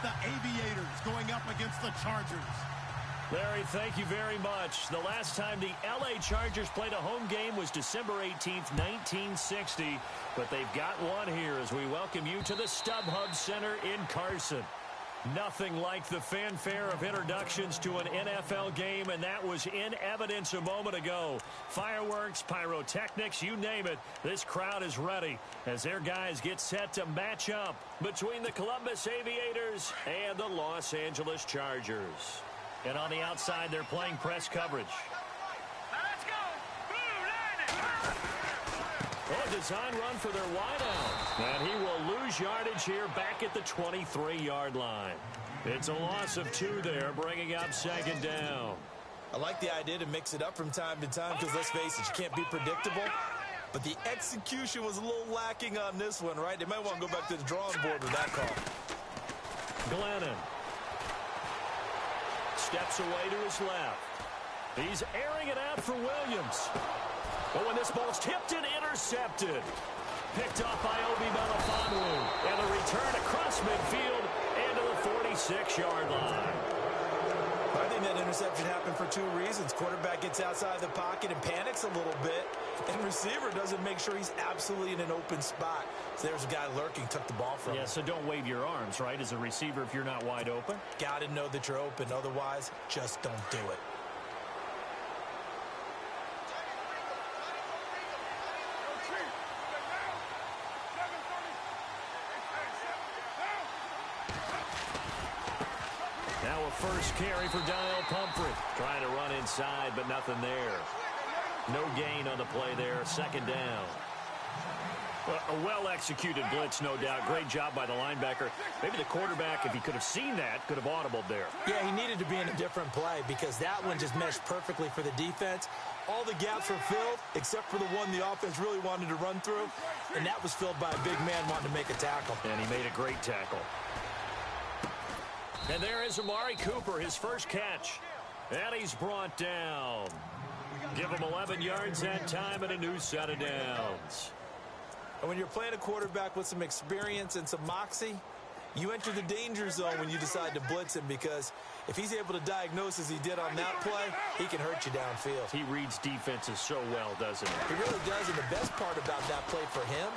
the Aviators going up against the Chargers. Larry, thank you very much. The last time the L.A. Chargers played a home game was December 18th, 1960. But they've got one here as we welcome you to the StubHub Center in Carson. Nothing like the fanfare of introductions to an NFL game, and that was in evidence a moment ago. Fireworks, pyrotechnics, you name it. This crowd is ready as their guys get set to match up between the Columbus Aviators and the Los Angeles Chargers. And on the outside, they're playing press coverage. Let's go! A design run for their wideout. And he will lose yardage here back at the 23-yard line. It's a loss of 2 there, bringing up second down. I like the idea to mix it up from time to time because, let's face it, you can't be predictable. But the execution was a little lacking on this one, right? They might want to go back to the drawing board with that call. Glennon steps away to his left. He's airing it out for Williams. But when this ball's tipped and intercepted. Picked off by Obi Melifonwu. And the return across midfield and to the 46-yard line. I think that interception happened for 2 reasons. Quarterback gets outside the pocket and panics a little bit. And receiver doesn't make sure he's absolutely in an open spot. So there's a guy lurking, took the ball from him. Yeah, so don't wave your arms, right, as a receiver if you're not wide open. Got to know that you're open. Otherwise, just don't do it. Now a first carry for Daniel Pumphrey. Trying to run inside, but nothing there. No gain on the play there. Second down. A well-executed blitz, no doubt. Great job by the linebacker. Maybe the quarterback, if he could have seen that, could have audibled there. Yeah, he needed to be in a different play because that one just meshed perfectly for the defense. All the gaps were filled except for the one the offense really wanted to run through, and that was filled by a big man wanting to make a tackle. And he made a great tackle. And there is Amari Cooper, his first catch. And he's brought down. Give him 11 yards that time and a new set of downs. And when you're playing a quarterback with some experience and some moxie, you enter the danger zone when you decide to blitz him because if he's able to diagnose as he did on that play, he can hurt you downfield. He reads defenses so well, doesn't he? He really does, and the best part about that play for him,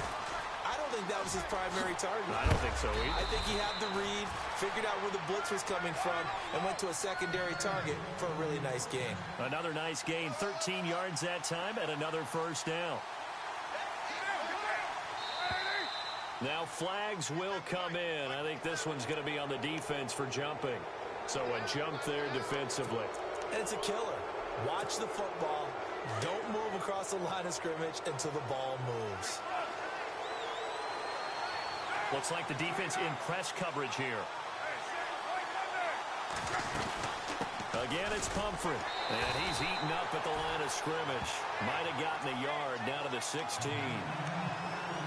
I don't think that was his primary target. I don't think so either. I think he had the read, figured out where the blitz was coming from, and went to a secondary target for a really nice gain. Another nice gain, 13 yards that time, and another first down. Now flags will come in. I think this one's going to be on the defense for jumping. So a jump there defensively. And it's a killer. Watch the football. Don't move across the line of scrimmage until the ball moves. Looks like the defense in press coverage here. Again, it's Pumphrey. And he's eaten up at the line of scrimmage. Might have gotten a yard down to the 16.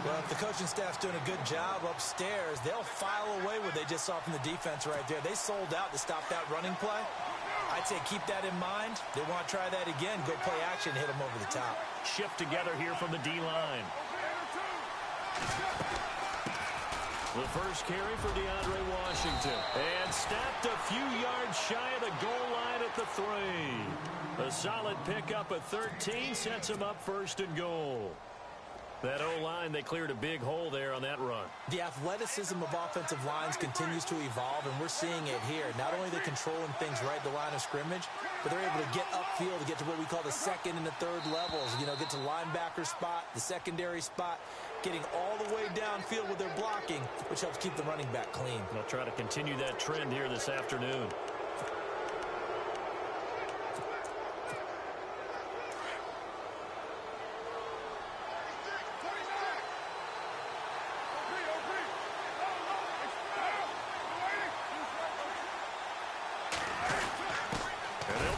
Well, if the coaching staff's doing a good job upstairs, they'll file away what they just saw from the defense right there. They sold out to stop that running play. I'd say keep that in mind. They want to try that again. Go play action, hit them over the top. Shift together here from the D-line. The first carry for DeAndre Washington. And stopped a few yards shy of the goal line at the 3. A solid pickup at 13 sets him up first and goal. That O-line, they cleared a big hole there on that run. The athleticism of offensive lines continues to evolve, and we're seeing it here. Not only are they controlling things right at the line of scrimmage, but they're able to get upfield to get to what we call the second and the third levels. You know, get to linebacker spot, the secondary spot, getting all the way downfield with their blocking, which helps keep the running back clean. They'll try to continue that trend here this afternoon.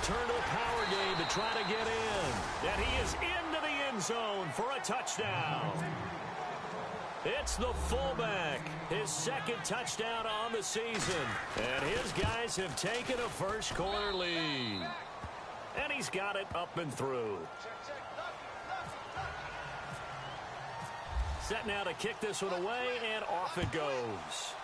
Turn to a power game to try to get in. And he is into the end zone for a touchdown. It's the fullback. His second touchdown on the season. And his guys have taken a first quarter lead. And he's got it up and through. Set now to kick this one away, and off it goes.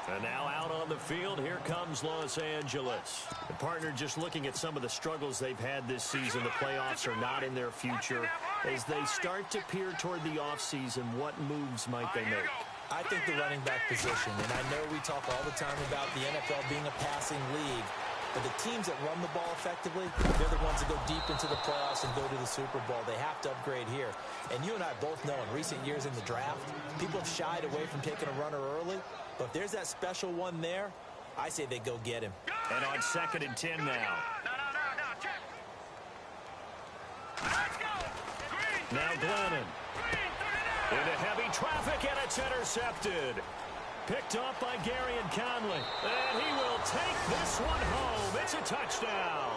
And now out on the field, here comes Los Angeles. The partner, just looking at some of the struggles they've had this season, the playoffs are not in their future. As they start to peer toward the offseason, what moves might they make? I think the running back position, and I know we talk all the time about the NFL being a passing league, but the teams that run the ball effectively, they're the ones that go deep into the playoffs and go to the Super Bowl. They have to upgrade here. And you and I both know in recent years in the draft, people have shied away from taking a runner early. But if there's that special one there, I say they go get him. And on 2nd and 10 now. Check. Let's go. Green. Now Glennon. Green, Into heavy traffic, and it's intercepted. Picked off by Gary and Conley. And he will take this one home. It's a touchdown.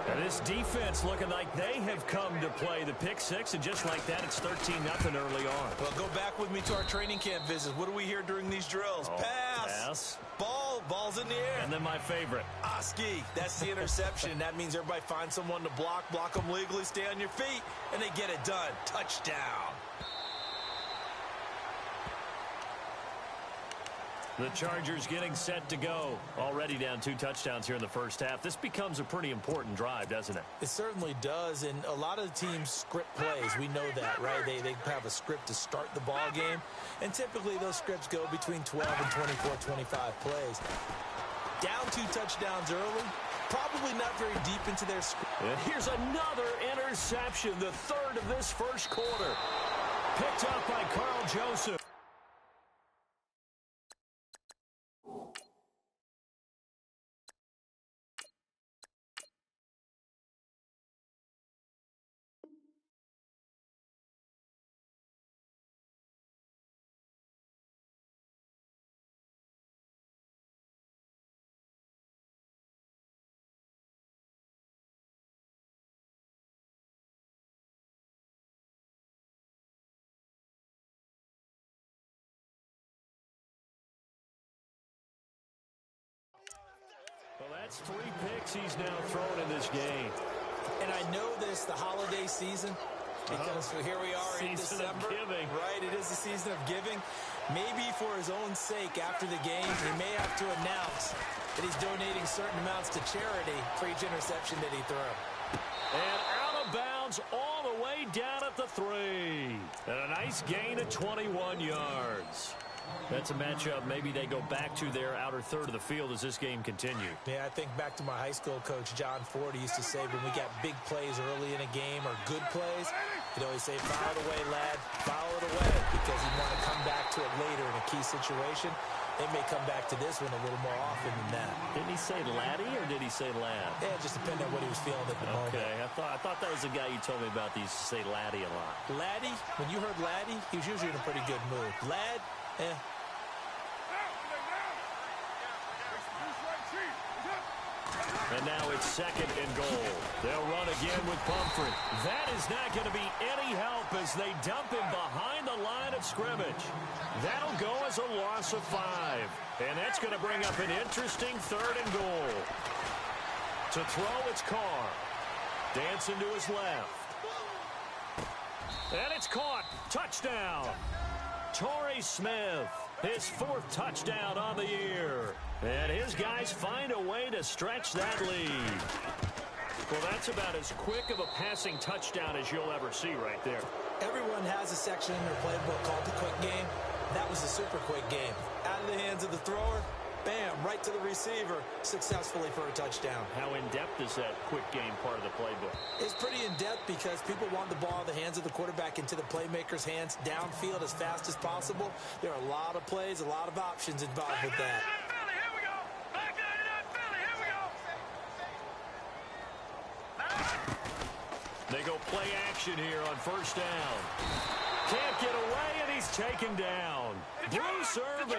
And this defense looking like they have come to play the pick six, and just like that, it's 13-0 early on. Well, go back with me to our training camp visits. What do we hear during these drills? Pass. Ball's in the air. And then my favorite. Oski, that's the interception. That means everybody finds someone to block them legally, stay on your feet, and they get it done. Touchdown. The Chargers getting set to go. Already down 2 touchdowns here in the first half. This becomes a pretty important drive, doesn't it? It certainly does, and a lot of the teams script plays. We know that, right? They have a script to start the ball game, and typically those scripts go between 12 and 24, 25 plays. Down 2 touchdowns early, probably not very deep into their script. And here's another interception, the third of this first quarter. Picked up by Carl Joseph. Well, that's 3 picks he's now thrown in this game. And I know this, the holiday season, because here we are in December. Giving. Right, it is the season of giving. Maybe for his own sake after the game, he may have to announce that he's donating certain amounts to charity for each interception that he threw. And out of bounds all the way down at the 3. And a nice gain of 21 yards. That's a matchup. Maybe they go back to their outer third of the field as this game continues. Yeah, I think back to my high school coach, John Ford. He used to say when we got big plays early in a game or good plays, he'd always say, foul it away, lad, foul it away, because he'd want to come back to it later in a key situation. They may come back to this one a little more often than that. Didn't he say laddie or did he say lad? Yeah, it just depended on what he was feeling at the moment. Okay, I thought that was the guy you told me about. He used to say laddie a lot. Laddie, when you heard laddie, he was usually in a pretty good mood. Lad, And now it's 2nd and goal. They'll run again with Pumphrey. That is not going to be any help as they dump him behind the line of scrimmage. That'll go as a loss of 5. And that's going to bring up an interesting 3rd and goal. To throw, it's Carr. Dancing to his left. And it's caught. Touchdown. Torrey Smith. His 4th touchdown on the year. And his guys find a way to stretch that lead. Well, that's about as quick of a passing touchdown as you'll ever see right there. Everyone has a section in their playbook called the quick game. That was a super quick game. Out of the hands of the thrower, bam, right to the receiver, successfully for a touchdown. How in-depth is that quick game part of the playbook? It's pretty in-depth because people want the ball in the hands of the quarterback into the playmaker's hands downfield as fast as possible. There are a lot of plays, a lot of options involved with that. They go play action here on 1st down. Can't get away, and he's taken down. Bruce Irvin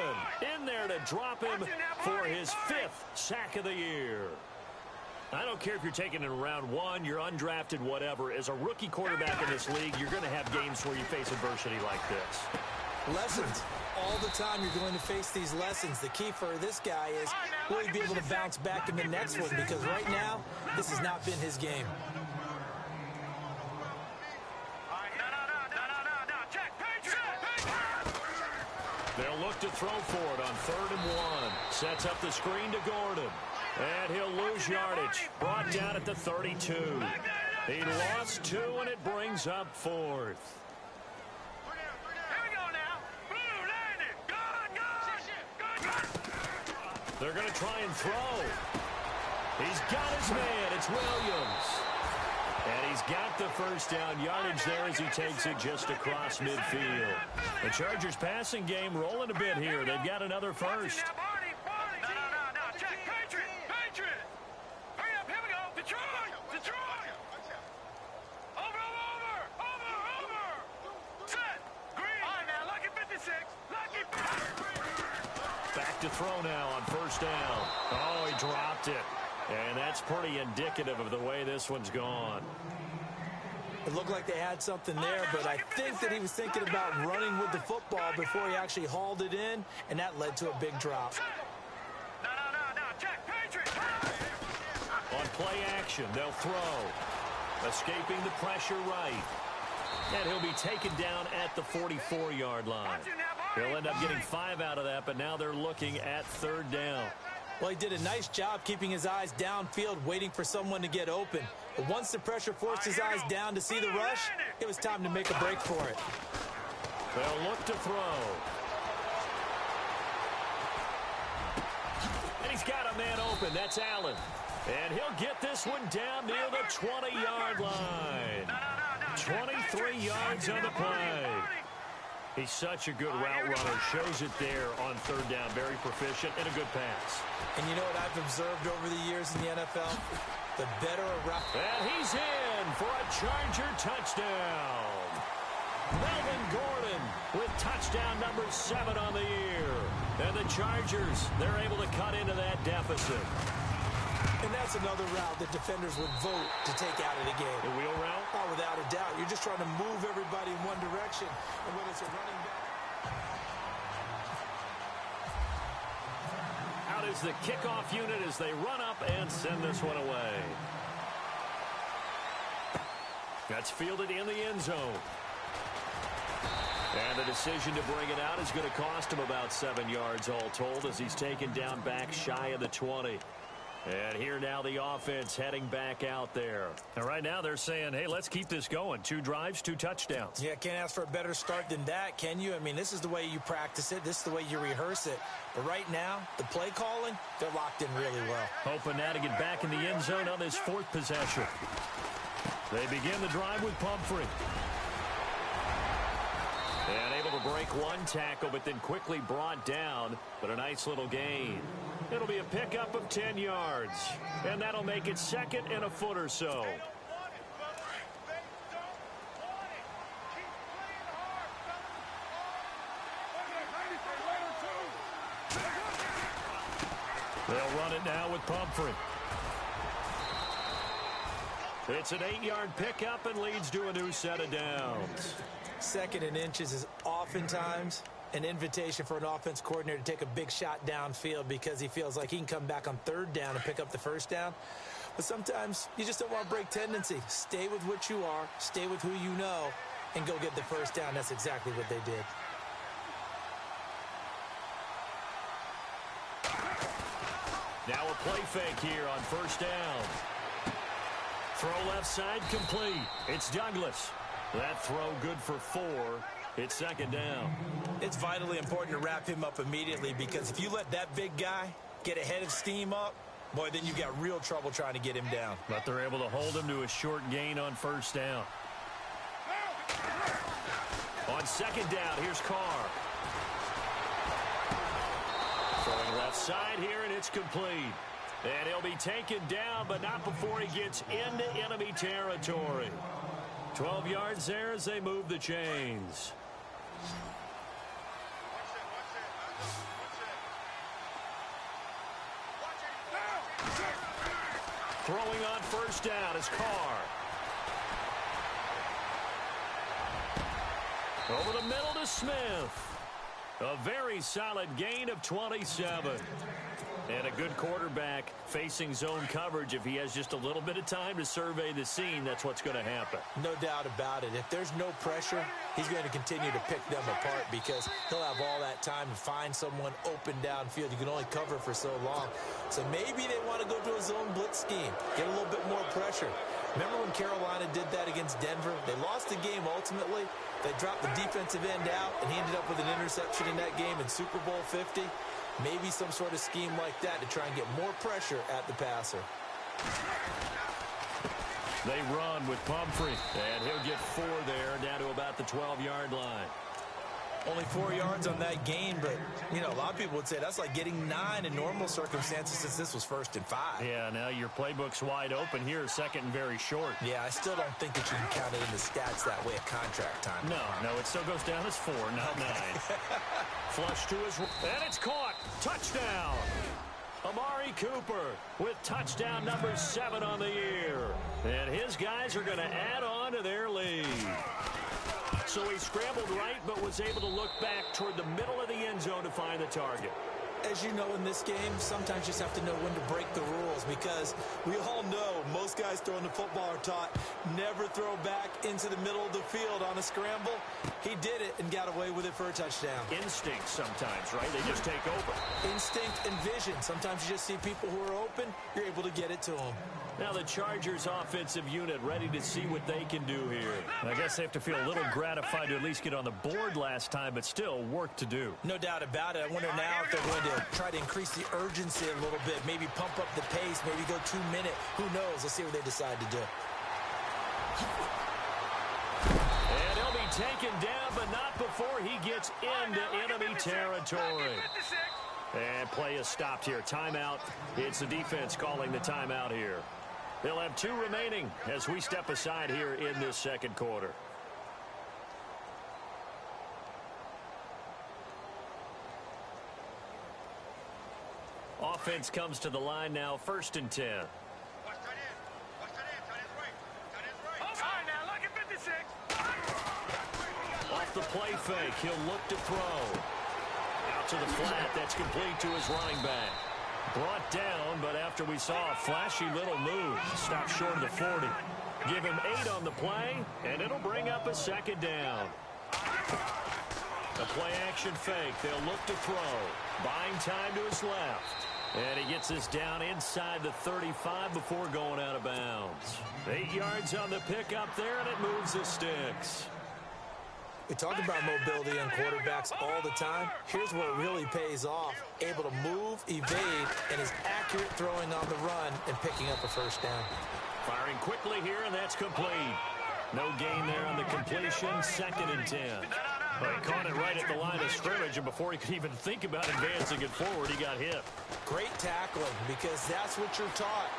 in there to drop him for his 5th sack of the year. I don't care if you're taking it in round 1, you're undrafted, whatever. As a rookie quarterback in this league, you're going to have games where you face adversity like this. Lessons. All the time you're going to face these lessons. The key for this guy is will he be able to bounce back in the next one, because right now, this has not been his game. They'll look look to throw for it on 3rd and 1. Sets up the screen to Gordon. And he'll lose yardage. Brought down at the 32. He lost 2, and it brings up 4th. They're going to try and throw. He's got his man. It's Williams. And he's got the first down yardage there as he takes it just across midfield. The Chargers passing game rolling a bit here. They've got another first. Back to throw now on 1st down. Oh, he dropped it. And that's pretty indicative of the way this one's gone. It looked like they had something there, but I think that he was thinking about running with the football before he actually hauled it in, and that led to a big drop. On play action, they'll throw. Escaping the pressure right. And he'll be taken down at the 44-yard line. He'll end up getting 5 out of that, but now they're looking at 3rd down. Well, he did a nice job keeping his eyes downfield, waiting for someone to get open. But once the pressure forced his eyes down to see the rush, it was time to make a break for it. They'll look to throw. And he's got a man open. That's Allen. And he'll get this one down near the 20-yard line. 23 yards on the play. He's such a good route runner. Shows it there on 3rd down. Very proficient and a good pass. And you know what I've observed over the years in the NFL? The better a route. And he's in for a Charger touchdown. Melvin Gordon with touchdown number 7 on the year. And the Chargers, they're able to cut into that deficit. And that's another route that defenders would vote to take out of the game. The wheel route? Oh, without a doubt. You're just trying to move everybody in one direction. And when it's a running back. Out is the kickoff unit as they run up and send this one away. That's fielded in the end zone. And the decision to bring it out is going to cost him about 7 yards all told as he's taken down back shy of the 20. And here now the offense heading back out there. And right now they're saying, hey, let's keep this going. 2 drives, 2 touchdowns. Yeah, can't ask for a better start than that, can you? I mean, this is the way you practice it. This is the way you rehearse it. But right now, the play calling, they're locked in really well. Hoping now to get back in the end zone on this 4th possession. They begin the drive with Pumphrey. And able to break 1 tackle, but then quickly brought down. But a nice little gain. It'll be a pickup of 10 yards. And that'll make it 2nd and a foot or so. They'll run it now with Pumphrey. It's an 8-yard pickup and leads to a new set of downs. 2nd and inches is oftentimes an invitation for an offense coordinator to take a big shot downfield because he feels like he can come back on 3rd down and pick up the 1st down. But sometimes you just don't want to break tendency. Stay with what you are, stay with who you know, and go get the 1st down. That's exactly what they did. Now a play fake here on 1st down. Throw left side complete. It's Douglas. That throw good for 4. It's 2nd down. It's vitally important to wrap him up immediately because if you let that big guy get ahead of steam up, boy, then you got real trouble trying to get him down. But they're able to hold him to a short gain on 1st down. On 2nd down, here's Carr. Throwing left side here, and it's complete. And he'll be taken down, but not before he gets into enemy territory. 12 yards there as they move the chains. Throwing on 1st down is Carr. Over the middle to Smith. A very solid gain of 27. And a good quarterback facing zone coverage. If he has just a little bit of time to survey the scene, that's what's going to happen. No doubt about it. If there's no pressure, he's going to continue to pick them apart because he'll have all that time to find someone open downfield. You can only cover for so long. So maybe they want to go to a zone blitz scheme, get a little bit more pressure. Remember when Carolina did that against Denver? They lost the game ultimately. They dropped the defensive end out, and he ended up with an interception in that game in Super Bowl 50. Maybe some sort of scheme like that to try and get more pressure at the passer. They run with Pumphrey, and he'll get 4 there, down to about the 12-yard line. Only 4 yards on that gain, but, you know, a lot of people would say that's like getting 9 in normal circumstances since this was 1st and 5. Yeah, now your playbook's wide open here, 2nd and very short. Yeah, I still don't think that you can count it in the stats that way at contract time. No, it still goes down as 4, not 9. Flush to his, and it's caught. Touchdown. Amari Cooper with touchdown number 7 on the year. And his guys are going to add on to their lead. So he scrambled right, but was able to look back toward the middle of the end zone to find the target. As you know, in this game, sometimes you just have to know when to break the rules because we all know most guys throwing the football are taught never throw back into the middle of the field on a scramble. He did it and got away with it for a touchdown. Instinct sometimes, right? They just take over. Instinct and vision. Sometimes you just see people who are open, you're able to get it to them. Now the Chargers offensive unit ready to see what they can do here. I guess they have to feel a little gratified to at least get on the board last time, but still work to do. No doubt about it. I wonder now if they're going to try to increase the urgency a little bit, maybe pump up the pace, maybe go 2-minute. Who knows? Let's see what they decide to do. And he'll be taken down, but not before he gets into enemy territory. And play is stopped here. Timeout. It's the defense calling the timeout here. They'll have 2 remaining as we step aside here in this 2nd quarter. Offense comes to the line now, 1st and 10. Off the play fake, he'll look to throw. Out to the flat, that's complete to his running back. Brought down, but after we saw a flashy little move, stopped short of the 40. Give him 8 on the play, and it'll bring up a 2nd down. A play-action fake. They'll look to throw. Buying time to his left. And he gets us down inside the 35 before going out of bounds. 8 yards on the pickup there, and it moves the sticks. We talk about mobility on quarterbacks all the time. Here's where it really pays off. Able to move, evade, and is accurate throwing on the run and picking up a 1st down. Firing quickly here, and that's complete. No gain there on the completion. 2nd and 10. Well, he caught it right at the line of scrimmage, and before he could even think about advancing it forward, he got hit. Great tackling because that's what you're taught.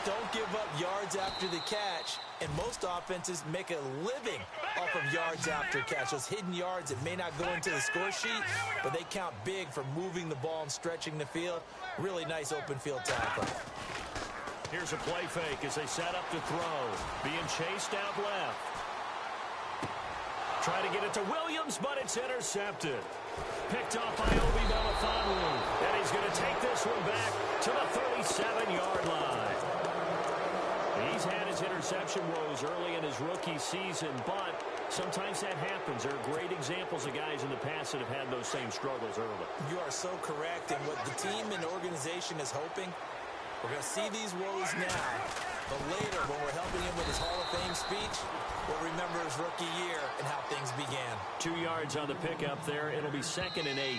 Don't give up yards after the catch, and most offenses make a living off of yards after catch. Those hidden yards that may not go into the score sheet, but they count big for moving the ball and stretching the field. Really nice open field tackle. Here's a play fake as they set up to throw. Being chased out left. Try to get it to Williams, but it's intercepted. Picked off by Obi Melifonwu, and he's going to take this one back to the 37-yard line. He's had his interception woes early in his rookie season, but sometimes that happens. There are great examples of guys in the past that have had those same struggles early. You are so correct, and what the team and organization is hoping, we're going to see these woes now, but later when we're helping him with his Hall of Fame speech, we'll remember his rookie year and how things began. 2 yards on the pickup there. It'll be 2nd and 8.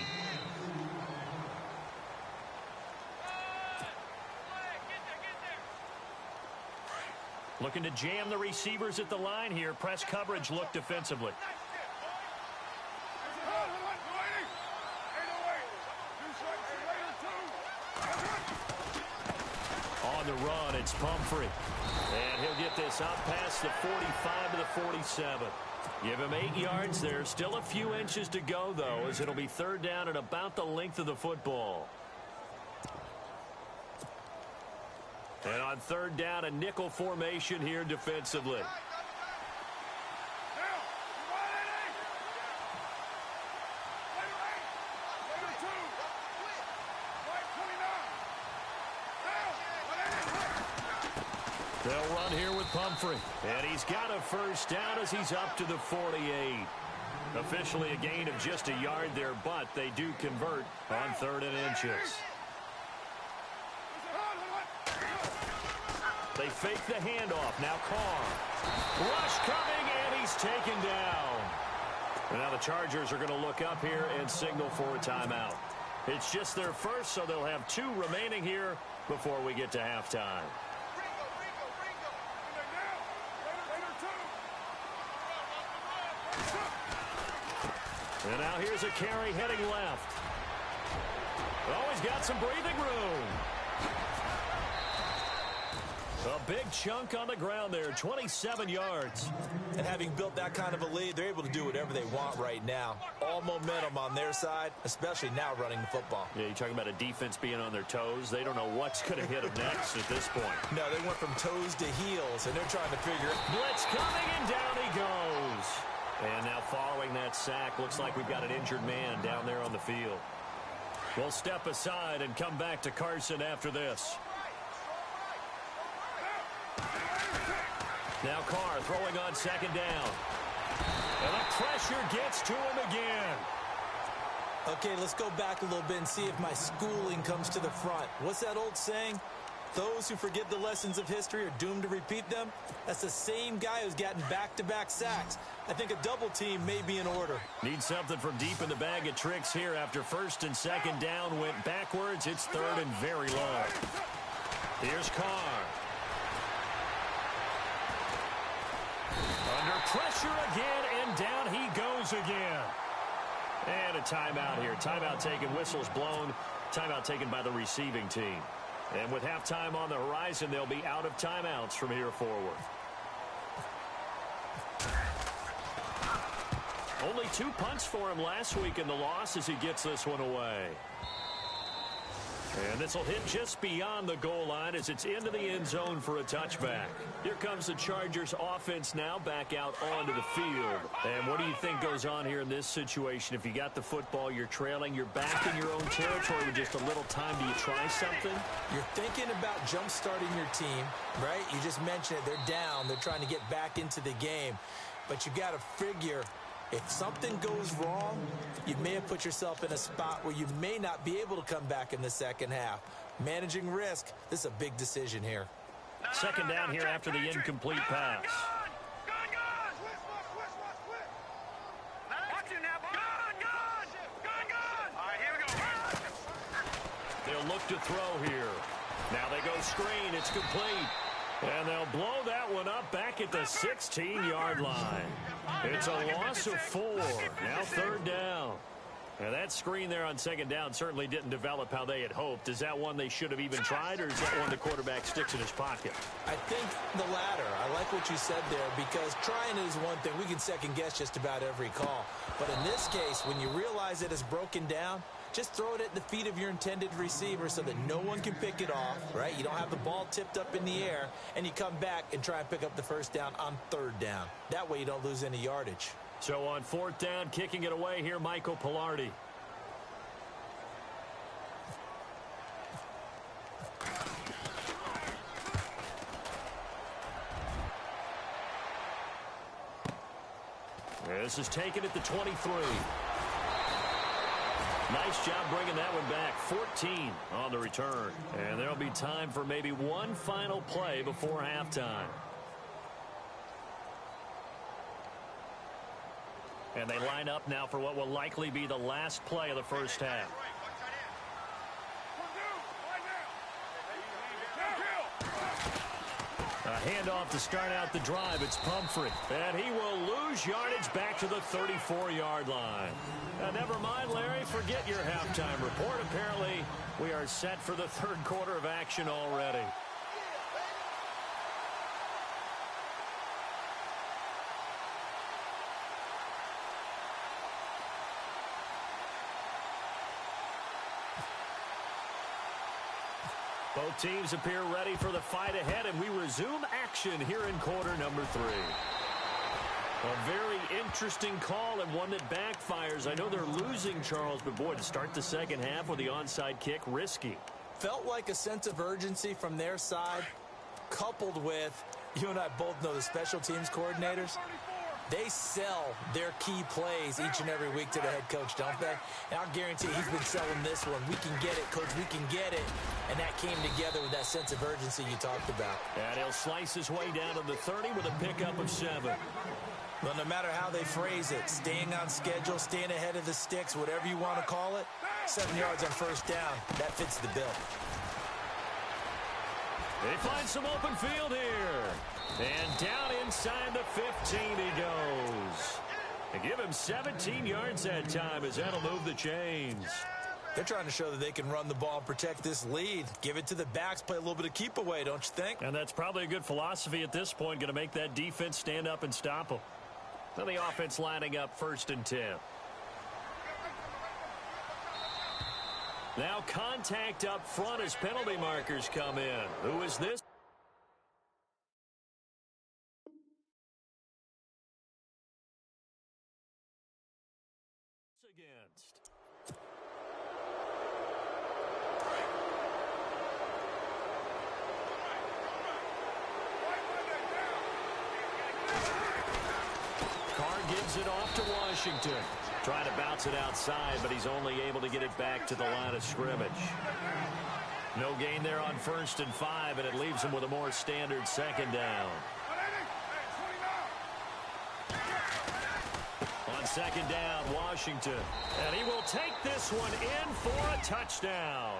Looking to jam the receivers at the line here. Press coverage look defensively. On the run, it's Pumphrey. And he'll get this up past the 45 to the 47. Give him 8 yards there. Still a few inches to go, though, as it'll be 3rd down at about the length of the football. And on 3rd down, a nickel formation here defensively. run here with Pumphrey. And he's got a first down as he's up to the 48. Officially a gain of just a yard there, but they do convert on 3rd and inches. They fake the handoff. Now Carr. Rush coming, and he's taken down. And now the Chargers are going to look up here and signal for a timeout. It's just their first, so they'll have 2 remaining here before we get to halftime. And now here's a carry heading left. Oh, he's got some breathing room. A big chunk on the ground there, 27 yards. And having built that kind of a lead, they're able to do whatever they want right now. All momentum on their side, especially now running the football. Yeah, you're talking about a defense being on their toes. They don't know what's going to hit them next at this point. No, they went from toes to heels, and they're trying to figure it. Blitz coming, and down he goes. And now following that sack, looks like we've got an injured man down there on the field. We'll step aside and come back to Carson after this. Now Carr throwing on 2nd down. And the pressure gets to him again. Okay, let's go back a little bit and see if my schooling comes to the front. What's that old saying? Those who forget the lessons of history are doomed to repeat them. That's the same guy who's gotten back-to-back sacks. I think a double team may be in order. Need something from deep in the bag of tricks here after 1st and 2nd down went backwards. It's 3rd and very long. Here's Carr. Under pressure again, and down he goes again. And a timeout here. Timeout taken, whistles blown. Timeout taken by the receiving team. And with halftime on the horizon, they'll be out of timeouts from here forward. Only 2 punts for him last week in the loss as he gets this one away. And this will hit just beyond the goal line as it's into the end zone for a touchback. Here comes the Chargers offense now back out onto the field. And what do you think goes on here in this situation? If you got the football, you're trailing, you're back in your own territory with just a little time. Do you try something? You're thinking about jump-starting your team, right? You just mentioned it. They're down. They're trying to get back into the game. But you got to figure, if something goes wrong, you may have put yourself in a spot where you may not be able to come back in the second half. Managing risk, this is a big decision here. 2nd down here after the incomplete pass. They'll look to throw here. Now they go screen. It's complete. And they'll blow that one up back at the 16-yard line. It's a loss of 4. Now 3rd down. And that screen there on 2nd down certainly didn't develop how they had hoped. Is that one they should have even tried, or is that one the quarterback sticks in his pocket? I think the latter. I like what you said there, because trying is one thing. We can second-guess just about every call. But in this case, when you realize it is broken down, just throw it at the feet of your intended receiver so that no one can pick it off, right? You don't have the ball tipped up in the air, and you come back and try and pick up the 1st down on 3rd down. That way you don't lose any yardage. So on 4th down, kicking it away here, Michael Pilardi. This is taken at the 23. Nice job bringing that one back. 14 on the return. And there'll be time for maybe one final play before halftime. And they line up now for what will likely be the last play of the first half. A handoff to start out the drive. It's Pumphrey. And he will lose yardage back to the 34-yard line. Never mind, Larry. Forget your halftime report. Apparently, we are set for the 3rd quarter of action already. Both teams appear ready for the fight ahead, and we resume action here in quarter number 3. A very interesting call and one that backfires. I know they're losing, Charles, but boy, to start the second half with the onside kick, risky. Felt like a sense of urgency from their side, coupled with You and I both know the special teams coordinators, they sell their key plays each and every week to the head coach, don't they? And I'll guarantee he's been selling this one. We can get it, coach, we can get it. And that came together with that sense of urgency you talked about. And he'll slice his way down to the 30 with a pickup of 7. Well, no matter how they phrase it, staying on schedule, staying ahead of the sticks, whatever you want to call it, 7 yards on first down, that fits the bill. They find some open field here. And down inside the 15 he goes. They give him 17 yards that time as that'll move the chains. They're trying to show that they can run the ball and protect this lead. Give it to the backs, play a little bit of keep away, don't you think? And that's probably a good philosophy at this point, going to make that defense stand up and stop them. Then the offense lining up 1st and 10. Now contact up front as penalty markers come in. Who is this? Against. Carr gives it off to Washington. Trying to bounce it outside, but he's only able to get it back to the line of scrimmage. No gain there on 1st and 5, and it leaves him with a more standard 2nd down. On 2nd down, Washington. And he will take this one in for a touchdown.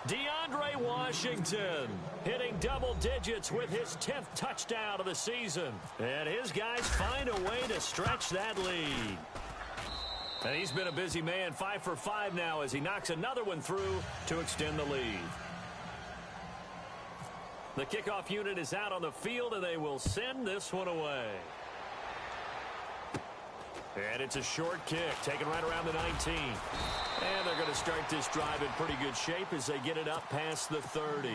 DeAndre Washington hitting double digits with his 10th touchdown of the season. And his guys find a way to stretch that lead. And he's been a busy man, 5 for 5 now as he knocks another one through to extend the lead. The kickoff unit is out on the field, and they will send this one away. And it's a short kick, taken right around the 19. And they're going to start this drive in pretty good shape as they get it up past the 30.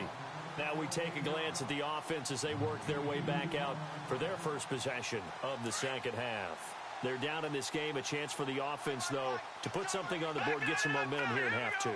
Now we take a glance at the offense as they work their way back out for their first possession of the 2nd half. They're down in this game. A chance for the offense, though, to put something on the board, get some momentum here in half 2.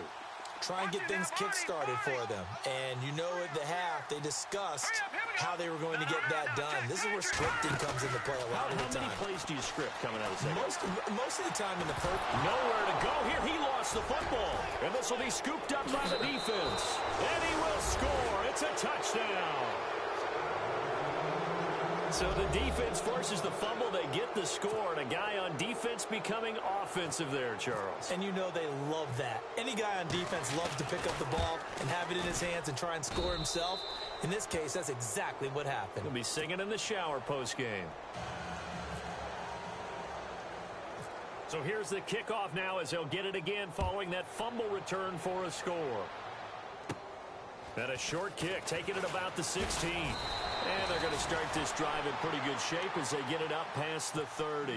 Try and get things kick-started for them. And you know at the half, they discussed how they were going to get that done. This is where scripting comes into play a lot of the time. How many plays do you script coming out of the second? Most of the time in the first. Nowhere to go here. He lost the football. And this will be scooped up by the defense. And he will score. It's a touchdown. So the defense forces the fumble. They get the score. And a guy on defense becoming offensive there, Charles. And you know they love that. Any guy on defense loves to pick up the ball and have it in his hands and try and score himself. In this case, that's exactly what happened. He'll be singing in the shower postgame. So here's the kickoff now as they'll get it again following that fumble return for a score. And a short kick, taking it about the 16. And they're going to start this drive in pretty good shape as they get it up past the 30.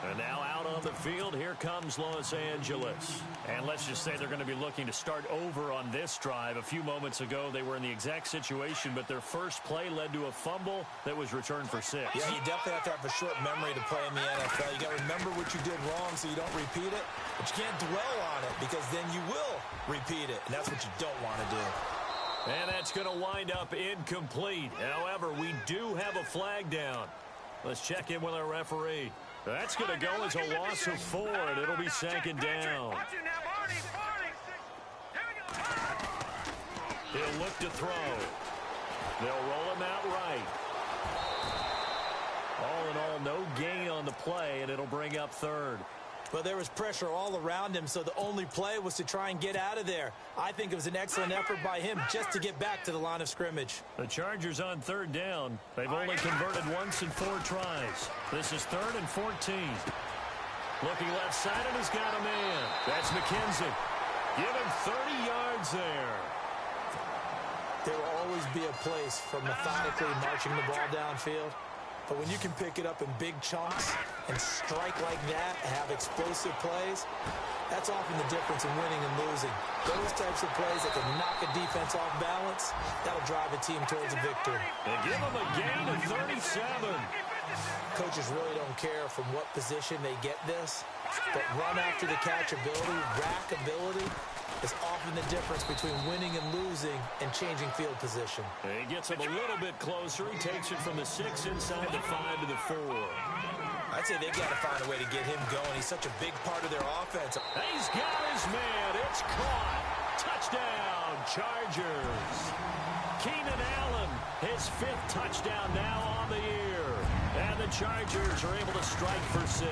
And now out on the field, here comes Los Angeles. And let's just say they're going to be looking to start over on this drive. A few moments ago, they were in the exact situation, but their first play led to a fumble that was returned for 6. Yeah, you definitely have to have a short memory to play in the NFL. You got to remember what you did wrong so you don't repeat it, but you can't dwell on it because then you will repeat it, and that's what you don't want to do. And that's going to wind up incomplete. However, we do have a flag down. Let's check in with our referee. That's going to go as a loss of 4, and it'll be 2nd down. He'll look to throw. They'll roll him out right. All in all, no gain on the play, and it'll bring up 3rd. Well, there was pressure all around him, so the only play was to try and get out of there. I think it was an excellent effort by him just to get back to the line of scrimmage. The Chargers on 3rd down. They've only converted once in 4 tries. This is 3rd and 14. Looking left side, and he's got a man. That's McKenzie. Give him 30 yards there. There will always be a place for methodically marching the ball downfield. But when you can pick it up in big chunks and strike like that, have explosive plays, that's often the difference in winning and losing. Those types of plays that can knock a defense off balance, that'll drive a team towards a victory. They give him a gain of 37. Coaches really don't care from what position they get this, but run after the catch ability, rack ability, is often the difference between winning and losing and changing field position. And he gets him a little bit closer. He takes it from the 6 inside the 5 to the 4. I'd say they've got to find a way to get him going. He's such a big part of their offense. He's got his man. It's caught. Touchdown, Chargers. Keenan Allen, his 5th touchdown now on the year. And the Chargers are able to strike for 6.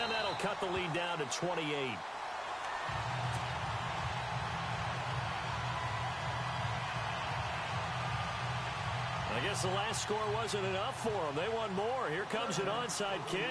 And that'll cut the lead down to 28. I guess the last score wasn't enough for them. They want more. Here comes an onside kick.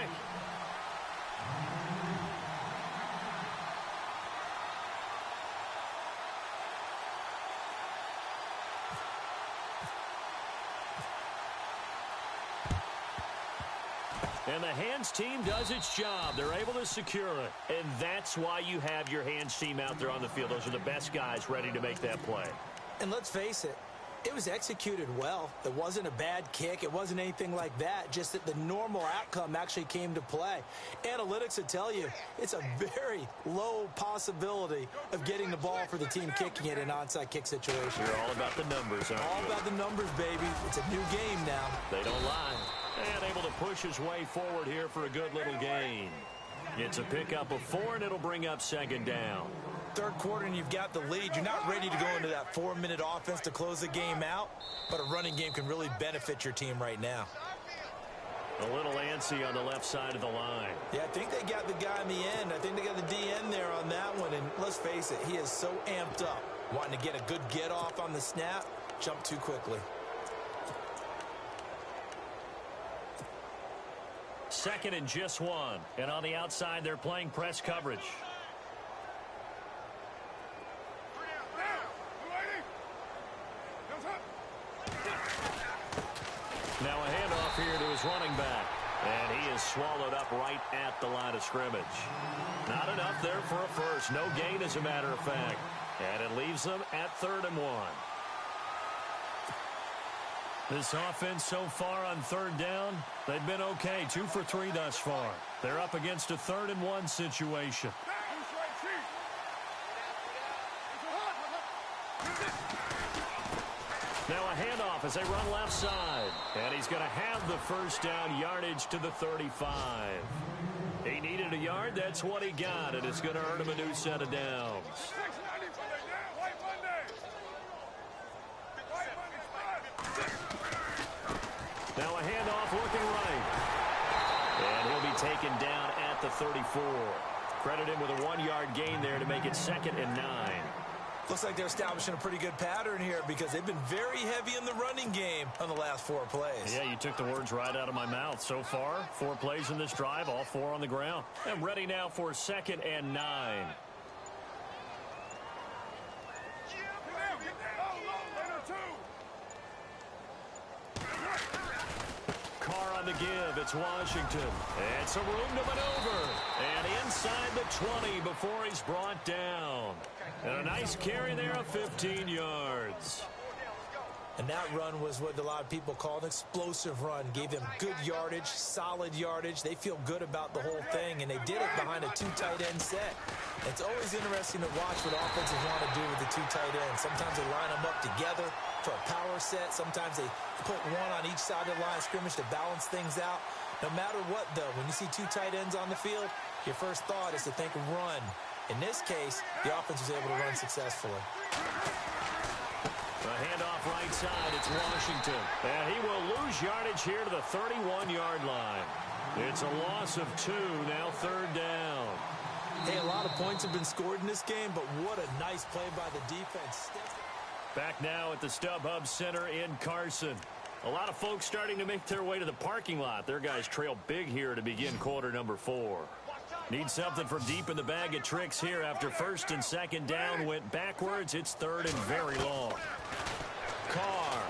And the hands team does its job. They're able to secure it. And that's why you have your hands team out there on the field. Those are the best guys ready to make that play. And let's face it, it was executed well. It wasn't a bad kick. It wasn't anything like that. Just that the normal outcome actually came to play. Analytics will tell you it's a very low possibility of getting the ball for the team kicking it in an onside kick situation. You're all about the numbers, aren't you? All about the numbers, baby. It's a new game now. They don't lie. And able to push his way forward here for a good little gain. It's a pickup of 4, and it'll bring up 2nd down. Third quarter and you've got the lead. You're not ready to go into that 4-minute offense to close the game out, but a running game can really benefit your team right now. A little antsy on the left side of the line. Yeah, I think they got the guy in the end. I think they got the DN there on that one, and let's face it, he is so amped up, wanting to get a good get off on the snap, jump too quickly. 2nd and just 1. And on the outside, they're playing press coverage. Now a handoff here to his running back. And he is swallowed up right at the line of scrimmage. Not enough there for a first. No gain, as a matter of fact. And it leaves them at 3rd and 1. This offense so far on 3rd down, they've been okay. 2 for 3 thus far. They're up against a 3rd and 1 situation. Now a handoff as they run left side. And he's going to have the first down, yardage to the 35. He needed a yard. That's what he got. And it's going to earn him a new set of downs. Now a handoff looking right. And he'll be taken down at the 34. Credit him with a 1-yard gain there to make it 2nd and 9. Looks like they're establishing a pretty good pattern here because they've been very heavy in the running game on the last 4 plays. Yeah, you took the words right out of my mouth. So far, 4 plays in this drive, all 4 on the ground. And ready now for 2nd and 9. Carr on the give. It's Washington. And some room to maneuver. And inside the 20 before he's brought down. And a nice carry there of 15 yards. And that run was what a lot of people call an explosive run. Gave them good yardage, solid yardage. They feel good about the whole thing, and they did it behind a 2 tight end set. It's always interesting to watch what offenses want to do with the 2 tight ends. Sometimes they line them up together for a power set. Sometimes they put one on each side of the line of scrimmage to balance things out. No matter what, though, when you see 2 tight ends on the field, your first thought is to think run. In this case, the offense was able to run successfully. A handoff right side. It's Washington. And he will lose yardage here to the 31-yard line. It's a loss of 2, now 3rd down. Hey, a lot of points have been scored in this game, but what a nice play by the defense. Back now at the StubHub Center in Carson. A lot of folks starting to make their way to the parking lot. Their guys trail big here to begin quarter number 4. Need something from deep in the bag of tricks here after 1st and 2nd down went backwards. It's 3rd and very long. Carr.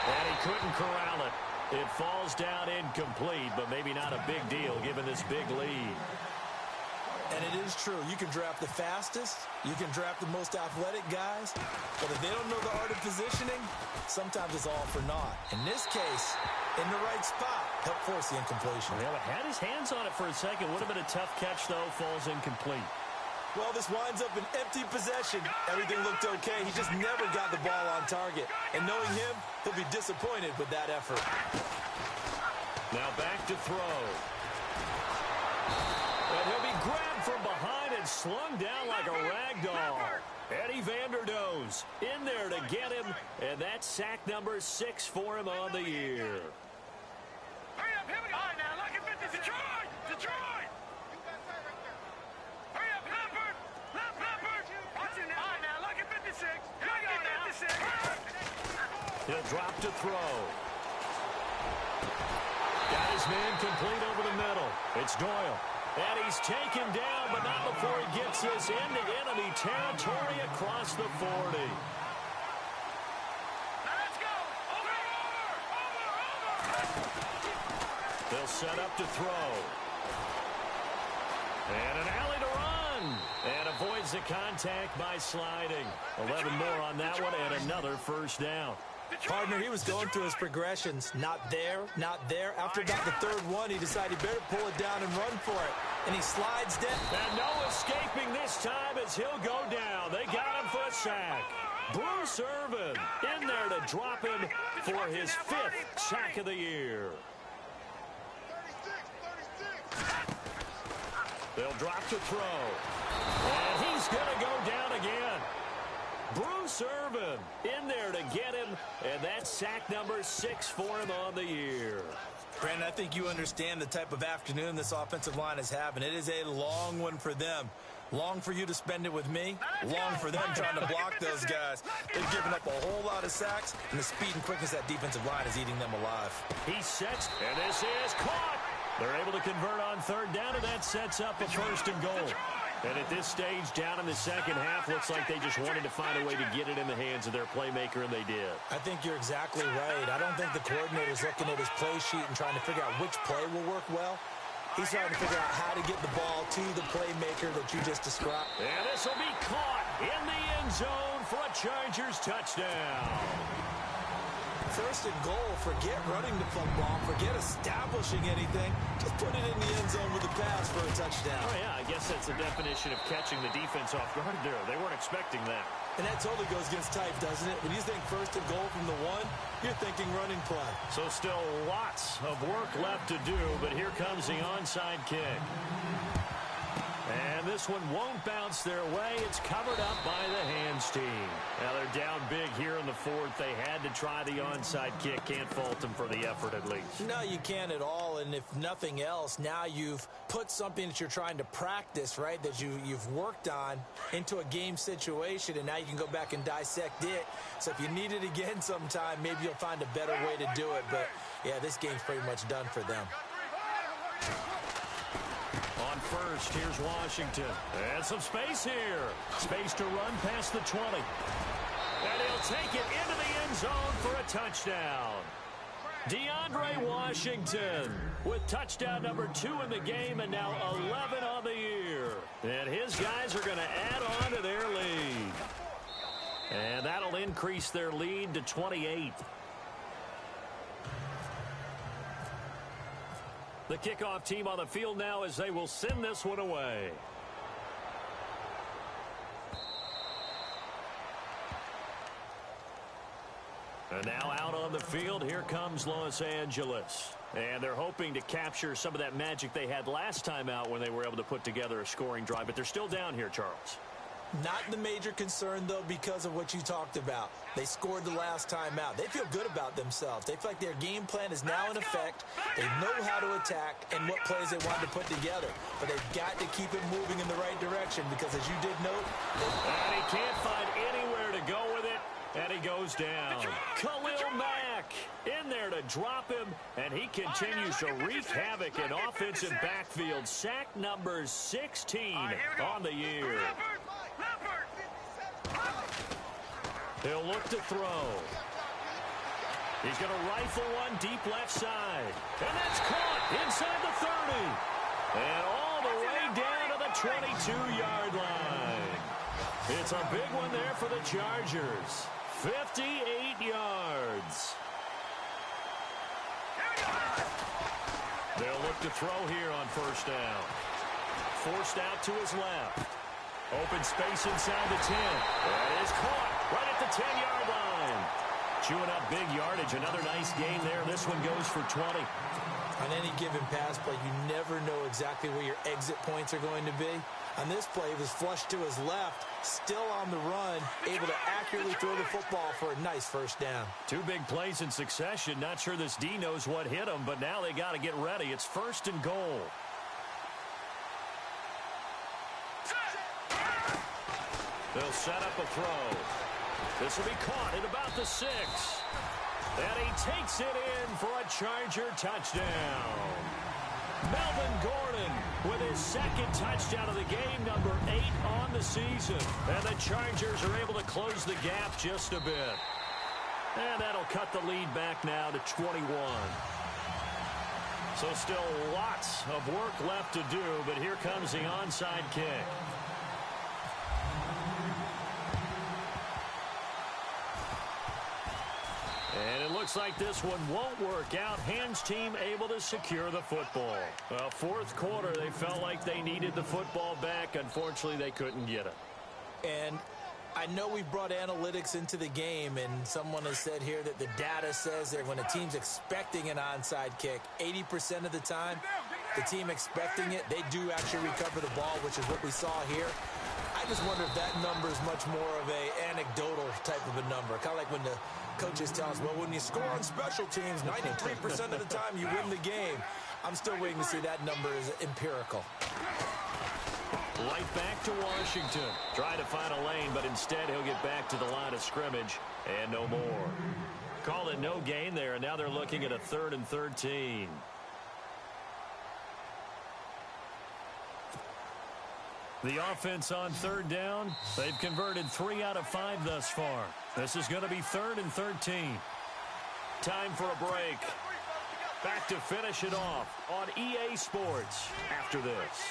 And he couldn't corral it. It falls down incomplete, but maybe not a big deal given this big lead. And it is true. You can draft the fastest. You can draft the most athletic guys. But if they don't know the art of positioning, sometimes it's all for naught. In this case, in the right spot, helped force the incompletion. Well, had his hands on it for a second. Would have been a tough catch, though. Falls incomplete. Well, this winds up an empty possession. Everything looked okay. He just never got the ball on target. And knowing him, he'll be disappointed with that effort. Now back to throw. And he'll be grabbed from behind and slung down like a rag doll. Eddie Vanderdoes in there to get him. And that's sack number 6 for him on the year. Hurry up, here we go. All right, now, look at 56. Detroit! Detroit! Hurry up, Leopard! Leopard! Watch it now. All right, now, look at 56. Here we go now. 56. He'll drop to throw. Got his man complete over the middle. It's Doyle. And he's taken down, but not before he gets this into enemy territory across the 40. Now let's go. Over. They'll set up to throw. And an alley to run. And avoids the contact by sliding. 11 more on that one and another first down. Partner, he was going through his progressions. Not there, not there. After about the third one, he decided he better pull it down and run for it. And he slides down. And no escaping this time as he'll go down. They got him for a sack. Bruce Irvin in there to drop him for his 5th sack of the year. They'll drop to throw. And he's going to go down again. Bruce Irvin in there to get him, and that's sack number 6 for him on the year. Brandon, I think you understand the type of afternoon this offensive line is having. It is a long one for them. Long for you to spend it with me. Long for them trying to block those guys. They've given up a whole lot of sacks, and the speed and quickness of that defensive line is eating them alive. He sets, and this is caught. They're able to convert on third down, and that sets up a 1st and goal. And at this stage, down in the second half, looks like they just wanted to find a way to get it in the hands of their playmaker, and they did. I think you're exactly right. I don't think the coordinator's looking at his play sheet and trying to figure out which play will work well. He's trying to figure out how to get the ball to the playmaker that you just described. And this will be caught in the end zone for a Chargers touchdown. 1st and goal, forget running the football, forget establishing anything. Just put it in the end zone with a pass for a touchdown. Oh, yeah, I guess that's the definition of catching the defense off guard there. They weren't expecting that. And that totally goes against type, doesn't it? When you think 1st and goal from the 1, you're thinking running play. So still lots of work left to do, but here comes the onside kick. And this one won't bounce their way. It's covered up by the hands team. Now they're down big here in the 4th. They had to try the onside kick. Can't fault them for the effort at least. No, you can't at all. And if nothing else, now you've put something that you're trying to practice, right, that you've worked on into a game situation, and now you can go back and dissect it. So if you need it again sometime, maybe you'll find a better way to do it. But, yeah, this game's pretty much done for them. On first, here's Washington. And some space here. Space to run past the 20. And he'll take it into the end zone for a touchdown. DeAndre Washington with touchdown number 2 in the game and now 11 on the year. And his guys are going to add on to their lead. And that'll increase their lead to 28. The kickoff team on the field now as they will send this one away. And now out on the field, here comes Los Angeles. And they're hoping to capture some of that magic they had last time out when they were able to put together a scoring drive. But they're still down here, Charles. Not the major concern, though, because of what you talked about. They scored the last time out. They feel good about themselves. They feel like their game plan is now in effect. They know how to attack and what plays they want to put together. But they've got to keep it moving in the right direction because, as you did note... And he can't find anywhere to go with it, and he goes down. Khalil Mack in there to drop him, and he continues to wreak havoc in offensive backfield. Sack number 16 on the year. He'll look to throw. He's going to rifle one deep left side. And that's caught inside the 30. And all the way down to the 22-yard line. It's a big one there for the Chargers. 58 yards. They'll look to throw here on first down. Forced out to his left. Open space inside the 10. That is caught right at the 10-yard line. Chewing up big yardage. Another nice gain there. This one goes for 20. On any given pass play, you never know exactly where your exit points are going to be. On this play, it was flushed to his left, still on the run, able to accurately throw the football for a nice first down. Two big plays in succession. Not sure this D knows what hit him, but now they got to get ready. It's 1st and goal. They'll set up a throw. This will be caught at about the 6. And he takes it in for a Charger touchdown. Melvin Gordon with his 2nd touchdown of the game, number 8 on the season. And the Chargers are able to close the gap just a bit. And that'll cut the lead back now to 21. So still lots of work left to do, but here comes the onside kick. And it looks like this one won't work out. Hands team able to secure the football. Well, 4th quarter, they felt like they needed the football back. Unfortunately, they couldn't get it. And I know we brought analytics into the game, and someone has said here that the data says that when a team's expecting an onside kick, 80% of the time, the team expecting it, they do actually recover the ball, which is what we saw here. I just wonder if that number is much more of a anecdotal type of a number. Kind of like when the coaches tell us, well, when you score on special teams, 93% of the time you win the game. I'm still waiting to see that number is empirical. Right back to Washington. Trying to find a lane, but instead he'll get back to the line of scrimmage and no more. Call it no gain there, and now they're looking at a 3rd and 13. The offense on 3rd down, they've converted 3 out of 5 thus far. This is going to be 3rd and 13. Time for a break. Back to finish it off on EA Sports after this.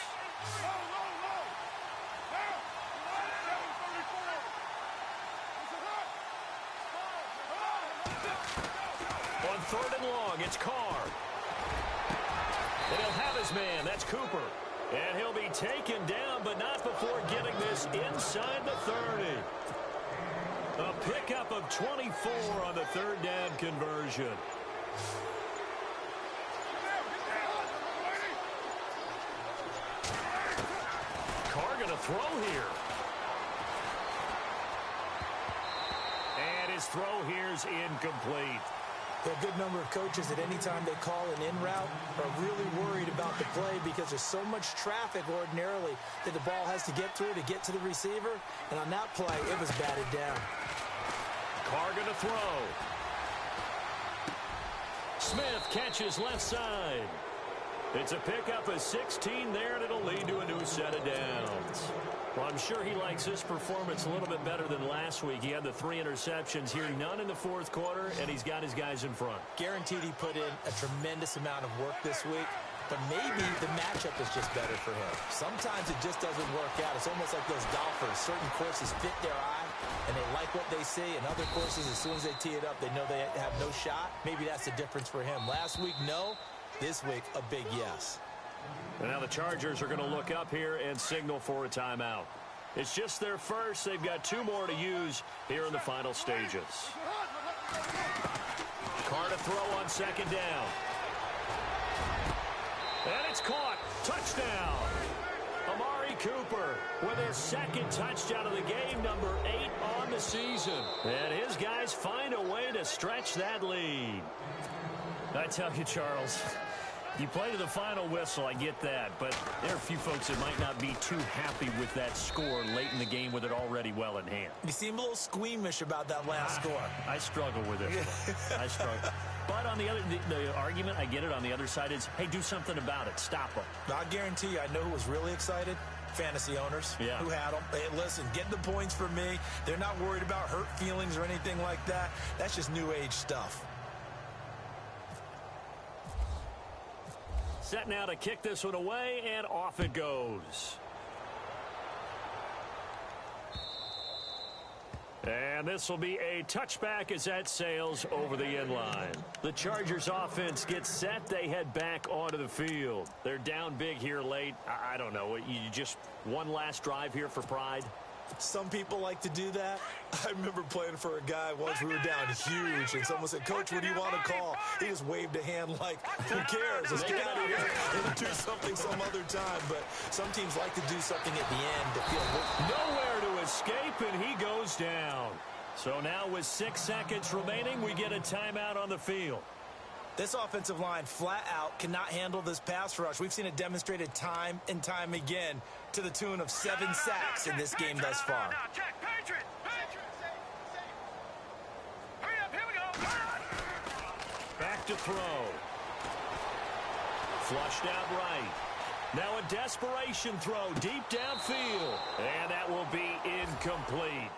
On 3rd and long, it's Carr. And he'll have his man. That's Cooper. And he'll be taken down, but not before getting this inside the 30. A pickup of 24 on the 3rd down conversion. Carr going to throw here. And his throw here's incomplete. A good number of coaches at any time they call an in route are really worried about the play because there's so much traffic ordinarily that the ball has to get through to get to the receiver. And on that play, it was batted down. Carr going to throw. Smith catches left side. It's a pickup of 16 there, and it'll lead to a new set of downs. Well, I'm sure he likes this performance a little bit better than last week. He had the 3 interceptions here, none in the 4th quarter, and he's got his guys in front. Guaranteed he put in a tremendous amount of work this week, but maybe the matchup is just better for him. Sometimes it just doesn't work out. It's almost like those golfers. Certain courses fit their eye, and they like what they see, and other courses, as soon as they tee it up, they know they have no shot. Maybe that's the difference for him. Last week, no. This week, a big yes. And now the Chargers are going to look up here and signal for a timeout. It's just their first. They've got 2 more to use here in the final stages. Carr to throw on 2nd down. And it's caught. Touchdown. Amari Cooper with his 2nd touchdown of the game, number 8 on the season. And his guys find a way to stretch that lead. I tell you, Charles, you play to the final whistle, I get that, but there are a few folks that might not be too happy with that score late in the game with it already well in hand. You seem a little squeamish about that last score. I struggle with it. I struggle. But on the other, the argument, I get it, on the other side is, hey, do something about it. Stop them. I guarantee you, I know who was really excited. Fantasy owners who had them. Hey, listen, get the points for me. They're not worried about hurt feelings or anything like that. That's just new age stuff. Set now to kick this one away, and off it goes. And this will be a touchback as that sails over the end line. The Chargers offense gets set. They head back onto the field. They're down big here late. I don't know. You just one last drive here for pride? Some people like to do that. I remember playing for a guy once. We were down huge, and someone said, "Coach, what do you want to call?" He just waved a hand like, "Who cares? Let's get out of here and do something some other time." But some teams like to do something at the end to feel nowhere to escape, and he goes down. So now with 6 seconds remaining, we get a timeout on the field. This offensive line flat out cannot handle this pass rush. We've seen it demonstrated time and time again to the tune of 7 sacks in this game thus far. Back to throw. Flushed out right. Now a desperation throw deep downfield. And that will be incomplete.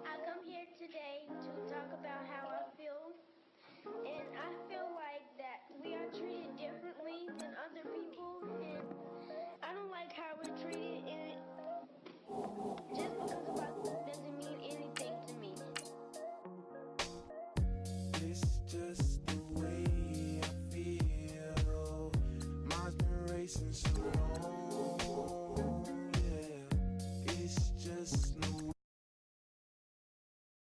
I come here today to talk about how I